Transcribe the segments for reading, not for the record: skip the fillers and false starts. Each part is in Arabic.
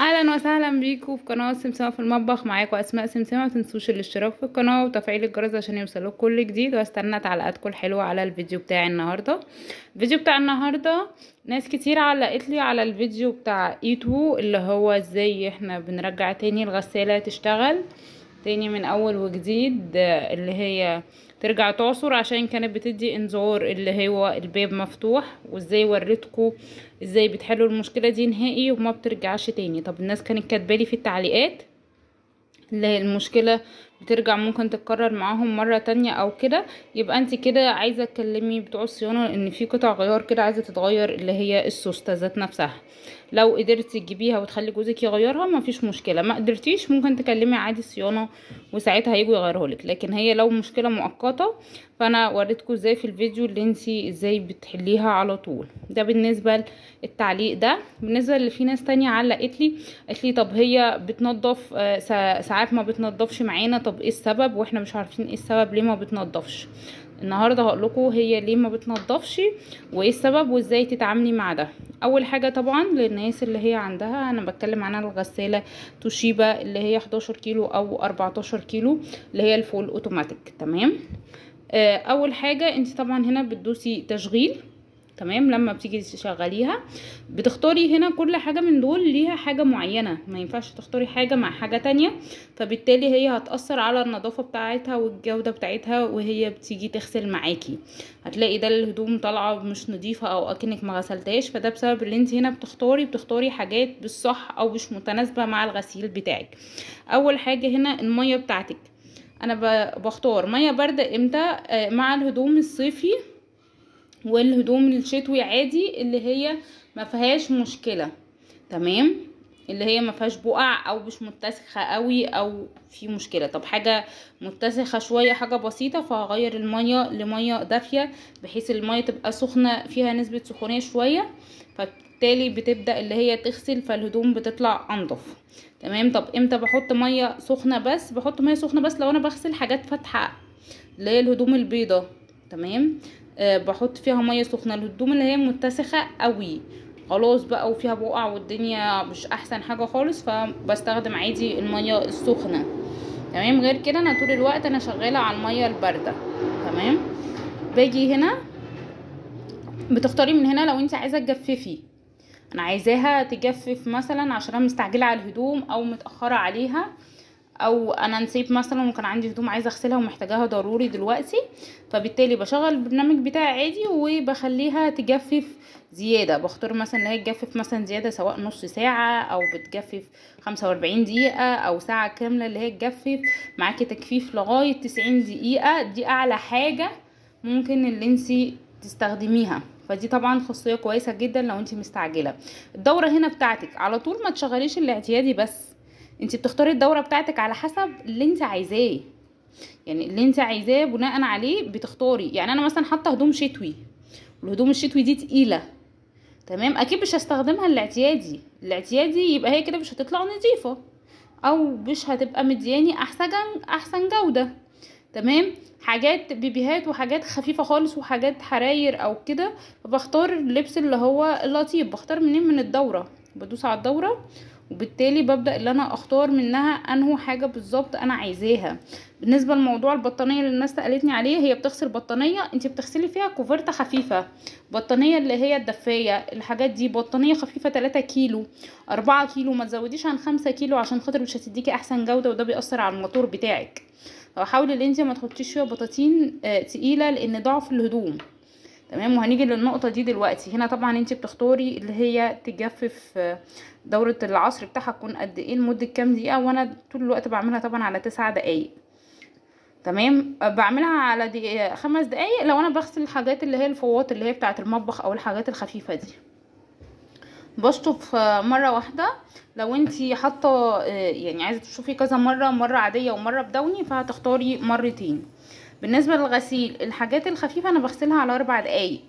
اهلا وسهلا بيكم في قناه سمسمه في المطبخ. معاكم اسماء سمسمه. ما تنسوش الاشتراك في القناه وتفعيل الجرس عشان يوصلكم كل جديد، واستنى تعليقاتكم الحلوه على الفيديو بتاعي النهارده. الفيديو بتاع النهارده ناس كتير علقت لي على الفيديو بتاع ايتو اللي هو ازاي احنا بنرجع تاني الغساله تشتغل تاني من اول وجديد، اللي هي ترجع تعصر عشان كانت بتدي انذار اللي هو الباب مفتوح، وازاي وريتكم ازاي بتحلوا المشكله دي نهائي وما بترجعش تاني. طب الناس كانت كاتبالي في التعليقات اللي هي المشكله بترجع ممكن تتكرر معاهم مره تانية او كده، يبقى انت كده عايزه تكلمي بتوع الصيانه ان في قطع غيار كده عايزه تتغير، اللي هي السوسته ذات نفسها. لو قدرتي تجيبيها وتخلي جوزك يغيرها مفيش مشكله، ما قدرتيش ممكن تكلمي عادي الصيانه وساعتها هيجوا يغيروا لك. لكن هي لو مشكله مؤقته فانا وريتكم ازاي في الفيديو اللي انتي ازاي بتحليها على طول. ده بالنسبه للتعليق ده. بالنسبه اللي في ناس تانية علقت لي قالت لي طب هي بتنضف ساعات ما بتنضفش معانا، طب ايه السبب واحنا مش عارفين ايه السبب ليه ما بتنضفش. النهارده هقول لكم هي ليه ما بتنضفش وايه السبب وازاي تتعاملي مع ده. اول حاجه طبعا للناس اللي هي عندها، انا بتكلم عن الغساله توشيبا اللي هي 11 كيلو او 14 كيلو اللي هي الفول اوتوماتيك. تمام. اول حاجه انت طبعا هنا بتدوسي تشغيل. تمام. لما بتيجي تشغليها بتختاري هنا كل حاجة من دول ليها حاجة معينة، ما ينفعش تختاري حاجة مع حاجة تانية، فبالتالي هي هتأثر على النظافة بتاعتها والجودة بتاعتها وهي بتيجي تغسل معاكي. هتلاقي ده الهدوم طالعة مش نظيفة او اكنك ما غسلتهاش، فده بسبب اللي انت هنا بتختاري حاجات بالصح او مش متناسبة مع الغسيل بتاعك. اول حاجة هنا المية بتاعتك. انا بختار مية باردة امتى؟ مع الهدوم الصيفي والهدوم الشتوي عادي اللي هي ما فيهاش مشكله. تمام. اللي هي ما فيهاش بقع او مش متسخه قوي او في مشكله. طب حاجه متسخه شويه حاجه بسيطه فهغير الميه لميه دافيه بحيث الميه تبقى سخنه فيها نسبه سخونيه شويه، فبالتالي بتبدا اللي هي تغسل فالهدوم بتطلع انضف. تمام. طب امتى بحط ميه سخنه بس؟ بحط ميه سخنه بس لو انا بغسل حاجات فاتحه اللي هي الهدوم البيضه. تمام. بحط فيها ميه سخنه. الهدوم اللي هي متسخه قوي خلاص بقى وفيها بقع والدنيا مش احسن حاجه خالص فبستخدم عادي الميه السخنه. تمام. غير كده انا طول الوقت انا شغاله على الميه البارده. تمام. باجي هنا بتختاري من هنا لو انت عايزه تجففي. انا عايزاها تجفف مثلا عشان انا مستعجله على الهدوم او متاخره عليها، او انا نسيت مثلا وكان عندي هدوم عايزه اغسلها ومحتاجاها ضروري دلوقتي، فبالتالي بشغل البرنامج بتاعي عادي وبخليها تجفف زياده. بختار مثلا اللي هي تجفف مثلا زياده سواء نص ساعه او بتجفف 45 دقيقه او ساعه كامله اللي هي تجفف معاكي تجفيف لغايه 90 دقيقه. دي اعلى حاجه ممكن اللي انتي تستخدميها، فدي طبعا خاصيه كويسه جدا لو انتي مستعجله. الدوره هنا بتاعتك على طول ما تشغليش الاعتيادي بس، انت بتختاري الدورة بتاعتك على حسب اللي انت عايزاه. يعني اللي انت عايزاه بناء عليه بتختاري. يعني انا مثلا حاطه هدوم شتوي والهدوم الشتوي دي تقيله. تمام. اكيد مش هستخدمها الاعتيادي يبقى هي كده مش هتطلع نظيفه او مش هتبقى مدياني احسن جوده. تمام. حاجات بيبيهات وحاجات خفيفه خالص وحاجات حراير او كده، فبختار اللبس اللي هو اللطيف. بختار منين؟ من الدوره. بدوس على الدوره وبالتالي ببدأ اللي انا اختار منها انه حاجة بالظبط انا عايزاها. بالنسبة لموضوع البطانية اللي الناس سألتني عليه، هي بتغسل بطانية انت بتغسلي فيها كوفرتة خفيفة، بطانية اللي هي الدفاية الحاجات دي بطانية خفيفة 3 كيلو 4 كيلو، ما تزوديش عن 5 كيلو عشان خاطر مش هتديكي احسن جودة وده بيأثر على الموتور بتاعك. فحاولي ان انت ما تحطيش فيها بطاطين تقيلة لان ضعف الهدوم. تمام. وهنيجي للنقطة دي دلوقتي. هنا طبعا انت بتختاري اللي هي تجفف دورة العصر بتاعها تكون قد ايه لمدة كام دقيقة، وانا طول الوقت بعملها طبعا على 9 دقايق. تمام. بعملها على دقيقة 5 دقايق لو انا بغسل الحاجات اللي هي الفوط اللي هي بتاعة المطبخ او الحاجات الخفيفة دي. بشطف مرة واحدة. لو انتي حاطة يعني عايزة تشوفي كذا مرة عادية ومرة بدوني فهتختاري مرتين. بالنسبة للغسيل الحاجات الخفيفة انا بغسلها على 4 دقايق.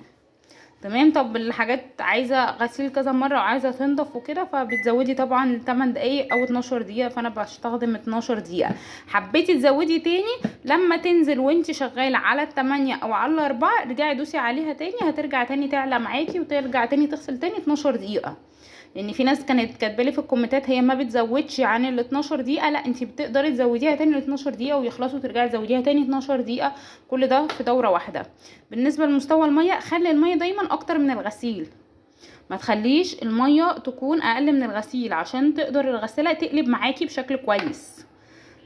تمام. طب الحاجات عايزة غسيل كذا مرة وعايزة تنضف وكده فبتزودي طبعا 8 دقايق او 12 دقيقة، فانا بستخدم 12 دقيقة. حبيتي تزودي تاني لما تنزل وانت شغالة على 8 او على 4 رجعي دوسي عليها تاني، هترجع تاني تعلى معاكي وترجع تاني تغسل تاني 12 دقيقة. لان في ناس كانت كاتبالي في الكومنتات هي ما بتزودش عن ال 12 دقيقه. لا، انت بتقدري تزوديها تاني ل 12 دقيقه ويخلصوا ترجعي تزوديها تاني 12 دقيقه، كل ده في دوره واحده. بالنسبه لمستوى الميه، خلي الميه دايما اكتر من الغسيل، ما تخليش الميه تكون اقل من الغسيل عشان تقدر الغساله تقلب معاكي بشكل كويس.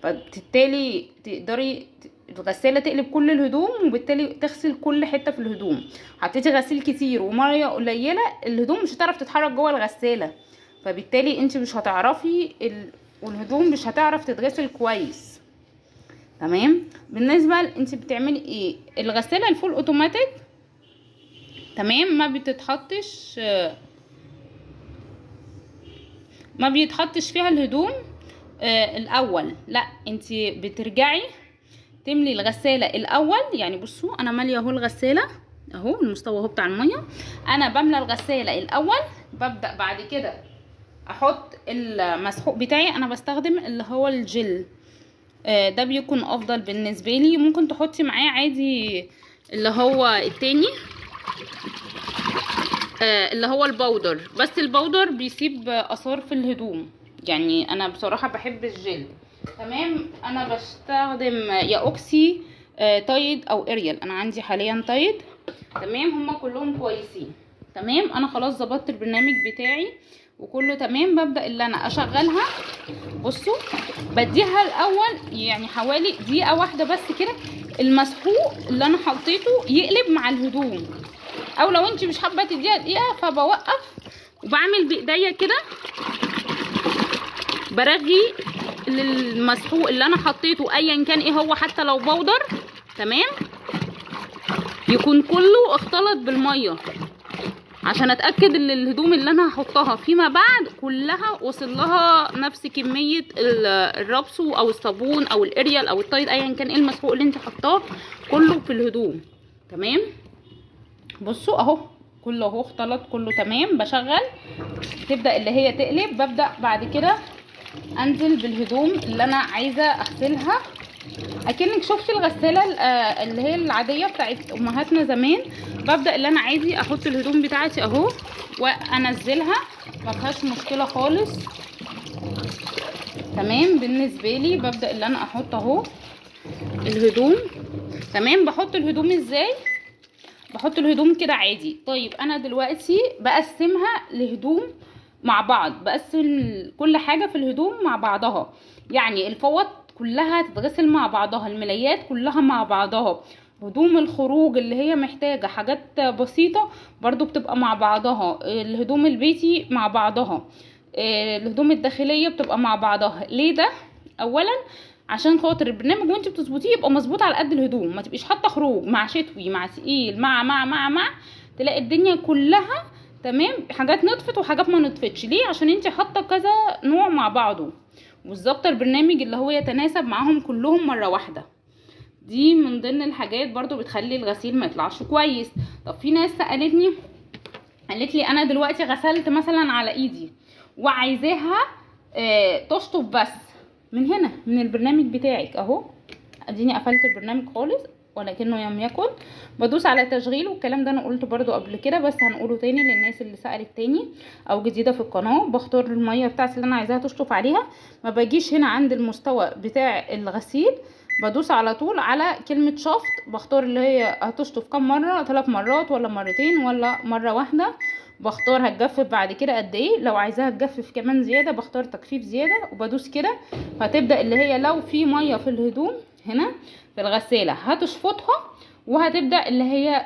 فبالتالي تقدري الغساله تقلب كل الهدوم، وبالتالي تغسل كل حته في الهدوم. حطيتي غسيل كتير وميه قليله، الهدوم مش هتعرف تتحرك جوه الغساله، فبالتالي انت مش هتعرفي والهدوم مش هتعرف تتغسل كويس. تمام. بالنسبه انت بتعملي ايه؟ الغساله الفول اوتوماتيك تمام ما بيتحطش فيها الهدوم الاول. لا، انت بترجعي تملي الغساله الاول. يعني بصوا انا ماليه اهو الغساله اهو، المستوى اهو بتاع الميه. انا بملى الغساله الاول، ببدا بعد كده احط المسحوق بتاعي. انا بستخدم اللي هو الجل، ده بيكون افضل بالنسبه لي. ممكن تحطي معاه عادي اللي هو التاني اللي هو البودر، بس البودر بيسيب اثار في الهدوم. يعني انا بصراحه بحب الجل. تمام. انا بستخدم يا اوكسي تايد او اريال. انا عندي حاليا تايد. تمام. هما كلهم كويسين. تمام. انا خلاص ظبطت البرنامج بتاعي وكله تمام. ببدا اللي انا اشغلها. بصوا بديها الاول يعني حوالي دقيقه واحده بس كده، المسحوق اللي انا حطيته يقلب مع الهدوم. او لو انت مش حابه تديها دقيقه فبوقف وبعمل بايديا كده، برغي المسحوق اللي انا حطيته ايا كان ايه هو، حتى لو بودر. تمام. يكون كله اختلط بالميه عشان اتاكد ان الهدوم اللي انا هحطها فيما بعد كلها وصل لها نفس كميه الرابسو او الصابون او الاريال او التايد، ايا كان ايه المسحوق اللي انت حطاه كله في الهدوم. تمام. بصوا اهو كله اهو اختلط كله تمام. بشغل تبدا اللي هي تقلب. ببدا بعد كده انزل بالهدوم اللي انا عايزه اغسلها. اكنك شفتي الغساله اللي هي العاديه بتاعت امهاتنا زمان. ببدا اللي انا عايزه احط الهدوم بتاعتي اهو وانزلها، ما فيهاش مشكله خالص. تمام. بالنسبه لي ببدا اللي انا احط اهو الهدوم. تمام. بحط الهدوم ازاي؟ بحط الهدوم كده عادي. طيب انا دلوقتي بقسمها لهدوم مع بعض، بقسم كل حاجه في الهدوم مع بعضها. يعني الفوط كلها تتغسل مع بعضها، الملايات كلها مع بعضها، هدوم الخروج اللي هي محتاجه حاجات بسيطه برضو بتبقى مع بعضها، الهدوم البيتي مع بعضها، الهدوم الداخليه بتبقى مع بعضها. ليه ده؟ اولا عشان خاطر البرنامج وانت بتظبطيه يبقى مظبوط على قد الهدوم، ما تبقيش حاطه خروج مع شتوي مع تقيل مع تلاقي الدنيا كلها تمام، حاجات نطفت وحاجات ما نطفتش. ليه؟ عشان انت حاطه كذا نوع مع بعضه، وظبطه البرنامج اللي هو يتناسب معاهم كلهم مره واحده. دي من ضمن الحاجات برضو بتخلي الغسيل ما يطلعش كويس. طب في ناس سالتني قالت لي انا دلوقتي غسلت مثلا على ايدي وعايزاها تشطف بس من هنا من البرنامج بتاعك اهو. اديني قفلت البرنامج خالص ولكنه لم يكن. بدوس على تشغيل، والكلام ده انا قلته برضو قبل كده بس هنقوله تاني للناس اللي سألت تاني او جديدة في القناة. بختار المية بتاعتي اللي انا عايزاها تشطف عليها، ما باجيش هنا عند المستوى بتاع الغسيل، بدوس على طول على كلمة شفط. بختار اللي هي هتشطف كم مرة، 3 مرات ولا مرتين ولا مرة واحدة. بختار هتجفف بعد كده قد ايه، لو عايزاها تجفف كمان زيادة بختار تجفيف زيادة وبدوس كده. فتبدأ اللي هي لو في مية في الهدوم هنا في الغسالة هتشفطها، وهتبدأ اللي هي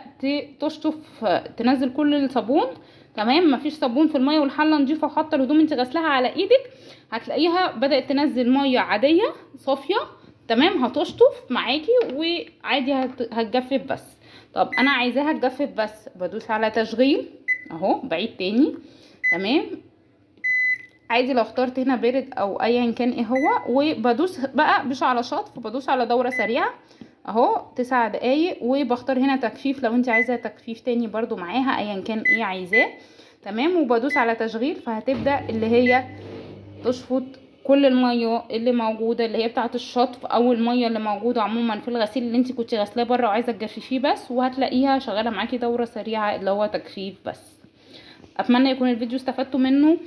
تشطف تنزل كل الصابون. تمام. مفيش صابون في المية والحلة نضيفة وحاطة الهدوم انت غسلها على ايدك، هتلاقيها بدأت تنزل مية عادية صافية. تمام. هتشطف معاكي وعادي هتجفف بس. طب انا عايزاها تجفف بس، بدوس على تشغيل اهو، بعيد تاني. تمام. عادي لو اخترت هنا بارد او ايا كان ايه هو، وبدوس بقى مش على شطف، بدوس على دورة سريعة اهو 9 دقايق. وبختار هنا تجفيف لو انت عايزة تجفيف تاني برضو معاها ايا كان ايه عايزاه. تمام. وبدوس على تشغيل، فهتبدأ اللي هي تشفط كل المية اللي موجودة اللي هي بتاعة الشطف او المية اللي موجودة عموما في الغسيل اللي انت كنت غسلاه بره وعايزة تجففيه بس، وهتلاقيها شغالة معاكي دورة سريعة اللي هو تجفيف بس. اتمنى يكون الفيديو استفدتوا منه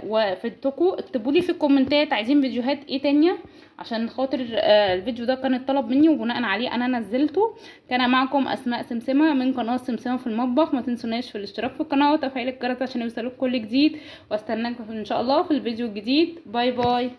وفدتكم. اكتبوا لي في الكومنتات عايزين فيديوهات ايه تانية، عشان خاطر الفيديو ده كان الطلب مني وبناء عليه انا نزلته. كان معكم اسماء سمسمة من قناه سمسمة في المطبخ. ما تنسوناش في الاشتراك في القناه وتفعيل الجرس عشان يوصلك كل جديد، واستناكم ان شاء الله في الفيديو الجديد. باي باي.